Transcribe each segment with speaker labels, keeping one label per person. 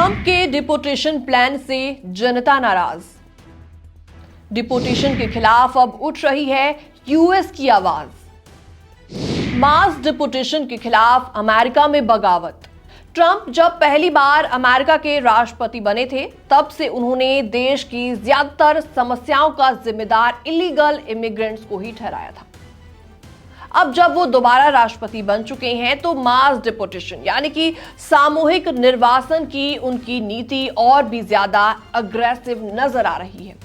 Speaker 1: Trump के deportation plan से जनता नाराज। डिपोटेशन के खिलाफ अब उठ रही है यूएस की आवाज। मास डिपोटेशन के खिलाफ अमेरिका में बगावत। ट्रंप जब पहली बार अमेरिका के राष्ट्रपति बने थे, तब से उन्होंने देश की ज्यादातर समस्याओं का जिम्मेदार इलीगल इमिग्रेंट्स को ही ठहराया था। अब जब वो दोबारा राष्ट्रपति बन चुके हैं, तो मास डिपोटेशन यानी कि सामूहिक निर्वासन की उनकी नीति और भी ज्यादा अग्रेसिव नजर आ रही है।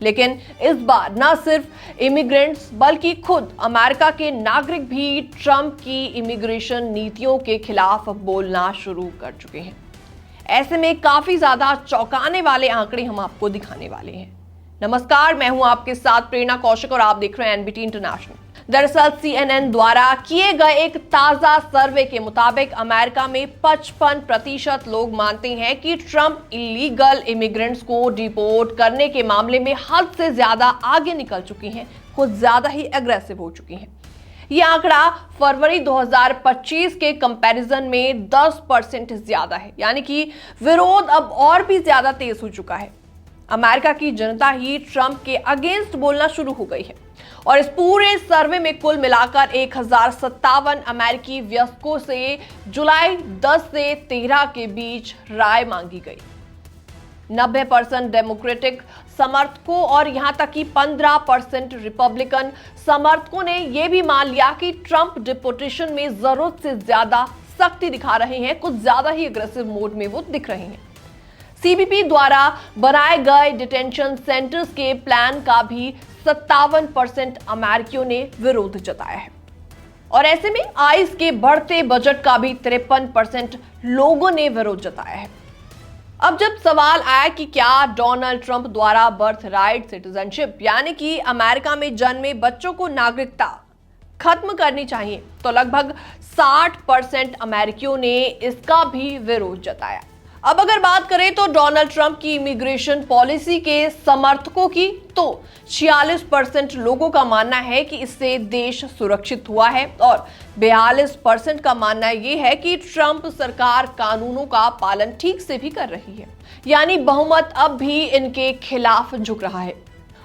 Speaker 1: लेकिन इस बार न सिर्फ इमिग्रेंट्स बल्कि खुद अमेरिका के नागरिक भी ट्रंप की इमिग्रेशन नीतियों के खिलाफ बोलना शुरू कर चुके हैं। ऐसे में काफी ज्यादा चौंकाने वाले आंकड़े हम आपको दिखाने वाले हैं। नमस्कार, मैं हूं आपके साथ प्रेरणा कौशिक और आप देख रहे हैं एनबीटी इंटरनेशनल। दरअसल CNN द्वारा किए गए एक ताजा सर्वे के मुताबिक अमेरिका में 55% लोग मानते हैं कि ट्रंप इलीगल इमिग्रेंट्स को डिपोर्ट करने के मामले में हद से ज्यादा आगे निकल चुकी हैं, कुछ ज्यादा ही एग्रेसिव हो चुकी हैं। यह आंकड़ा फरवरी 2025 के कंपैरिजन में 10% ज्यादा है, यानी कि विरोध अब और भी ज्यादा तेज हो चुका है। अमेरिका की जनता ही ट्रंप के अगेंस्ट बोलना शुरू हो गई है और इस पूरे सर्वे में कुल मिलाकर 1057 अमेरिकी वयस्कों से जुलाई 10 से 13 के बीच राय मांगी गई। 90% डेमोक्रेटिक समर्थकों और यहां तक कि 15% रिपब्लिकन समर्थकों ने यह भी मान लिया कि ट्रंप डिपोटेशन में जरूरत से ज्यादा सख्ती दिखा रहे हैं, कुछ ज्यादा ही अग्रेसिव मोड में वो दिख रहे हैं। सीबीपी द्वारा बनाए गए डिटेंशन सेंटर्स के प्लान का भी 57% अमेरिकियों ने विरोध जताया है और ऐसे में आइस के बढ़ते बजट का भी 53% लोगों ने विरोध जताया है। अब जब सवाल आया कि क्या डोनाल्ड ट्रंप द्वारा बर्थ राइट सिटीजनशिप यानी कि अमेरिका में जन्मे बच्चों को नागरिकता खत्म करनी चाहिए, तो लगभग 60% अमेरिकियों ने इसका भी विरोध जताया। अब अगर बात करें तो डोनाल्ड ट्रंप की इमिग्रेशन पॉलिसी के समर्थकों की, तो 46% लोगों का मानना है कि इससे देश सुरक्षित हुआ है और 42% का मानना यह है कि ट्रंप सरकार कानूनों का पालन ठीक से भी कर रही है, यानी बहुमत अब भी इनके खिलाफ झुक रहा है।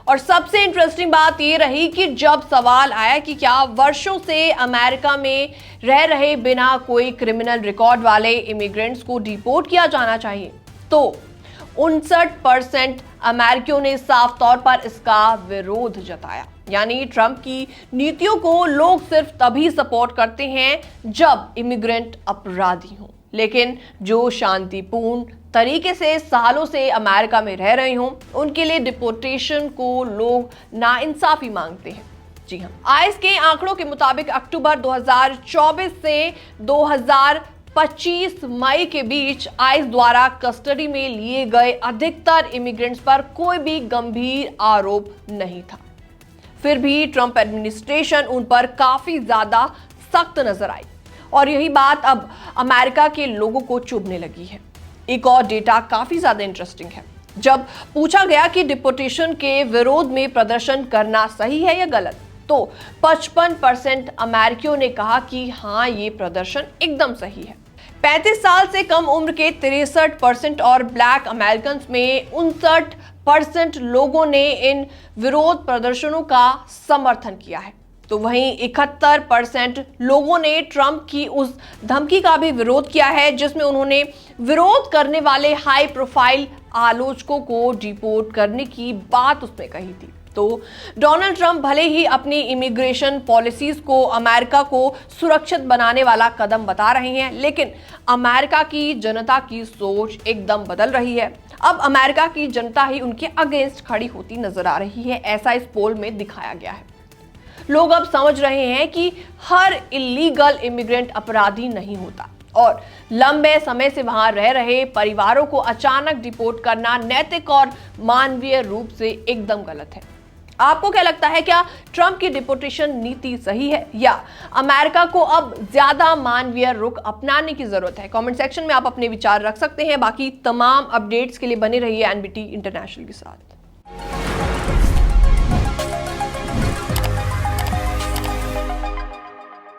Speaker 1: और सबसे इंटरेस्टिंग बात यह रही कि जब सवाल आया कि क्या वर्षों से अमेरिका में रह रहे बिना कोई क्रिमिनल रिकॉर्ड वाले इमिग्रेंट्स को डिपोर्ट किया जाना चाहिए, तो 59% अमेरिकियों ने साफ तौर पर इसका विरोध जताया। यानी ट्रंप की नीतियों को लोग सिर्फ तभी सपोर्ट करते हैं जब इमिग्रेंट अपराधी हों, लेकिन जो शांतिपूर्ण तरीके से सालों से अमेरिका में रह रहे हों, उनके लिए डिपोर्टेशन को लोग नाइंसाफी मांगते हैं। जी हां, आइस के आंकड़ों के मुताबिक अक्टूबर 2024 से 2025 मई के बीच आइस द्वारा कस्टडी में लिए गए अधिकतर इमिग्रेंट्स पर कोई भी गंभीर आरोप नहीं था। फिर भी ट्रंप एडमिनिस्ट्रेशन उन पर काफी ज्यादा सख्त नजर आई और यही बात अब अमेरिका के लोगों को चुभने लगी है। एक और डेटा काफी ज्यादा इंटरेस्टिंग है। जब पूछा गया कि डिपोटेशन के विरोध में प्रदर्शन करना सही है या गलत, तो 55% अमेरिकियों ने कहा कि हाँ, ये प्रदर्शन एकदम सही है। 35 साल से कम उम्र के 63% और ब्लैक अमेरिकन में 59% लोगों ने इन विरोध प्रदर्शनों का समर्थन किया है। तो वहीं 71% लोगों ने ट्रंप की उस धमकी का भी विरोध किया है जिसमें उन्होंने विरोध करने वाले हाई प्रोफाइल आलोचकों को डिपोर्ट करने की बात उसमें कही थी। तो डोनाल्ड ट्रंप भले ही अपनी इमिग्रेशन पॉलिसीज को अमेरिका को सुरक्षित बनाने वाला कदम बता रहे हैं, लेकिन अमेरिका की जनता की सोच एकदम बदल रही है। अब अमेरिका की जनता ही उनके अगेंस्ट खड़ी होती नजर आ रही है, ऐसा इस पोल में दिखाया गया है। लोग अब समझ रहे हैं कि हर इलीगल इमिग्रेंट अपराधी नहीं होता और लंबे समय से वहां रह रहे परिवारों को अचानक डिपोर्ट करना नैतिक और मानवीय रूप से एकदम गलत है। आपको क्या लगता है, क्या ट्रंप की डिपोर्टेशन नीति सही है या अमेरिका को अब ज्यादा मानवीय रुख अपनाने की जरूरत है? कमेंट सेक्शन में आप अपने विचार रख सकते हैं। बाकी तमाम अपडेट्स के लिए बने रहिए एनबीटी इंटरनेशनल के साथ।